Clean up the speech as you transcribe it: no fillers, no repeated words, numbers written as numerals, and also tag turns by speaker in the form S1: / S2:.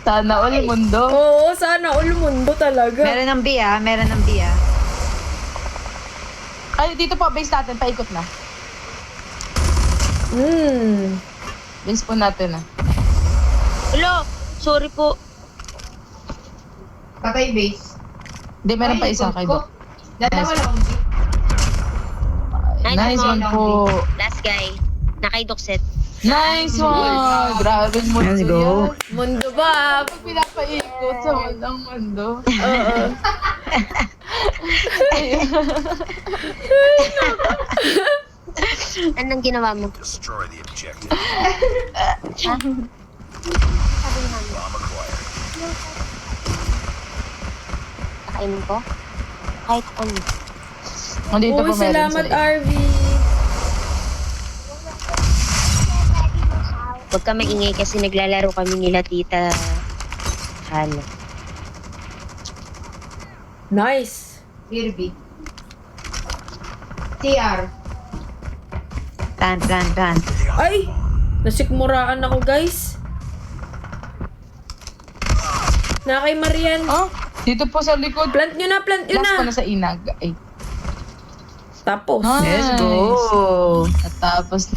S1: Sana all mundo.
S2: Oo, sana all mundo talaga.
S3: Meron ng B ah, meron ng B ah.
S1: Ay, dito po, base natin. Paikot na. Base po natin ah.
S4: Hello, sorry po.
S5: Patay base.
S1: Hindi, meron pa isa kay Doc.
S5: Dalawa lang.
S1: Nice one po.
S4: Last guy. Nakaidokset.
S1: Nice one! Grabe mo
S3: Let's go.
S2: Mundo ba?
S1: Pag pinapaikot sa walang mundo.
S2: Oo.
S4: Anong ginawa mo?
S6: Destroy the objective.
S4: Nakainin ko? Kahit ano.
S1: Nandito
S2: Uy,
S1: po meron
S2: salamat
S1: sa
S2: RV.
S4: Huwag ka maingay kasi naglalaro kami nila tita Hana.
S2: Nice.
S5: Kirby. CR.
S3: Plan, plan, plan.
S2: Ay! Nasikmuraan ako, guys. Na kay Marian.
S1: Oh, dito po sa likod.
S2: Plant nyo na, plant nyo
S1: Last
S2: na.
S1: ko na sa inag. Ay.
S2: Tapos.
S1: Nice.
S3: Let's go.
S1: At tapos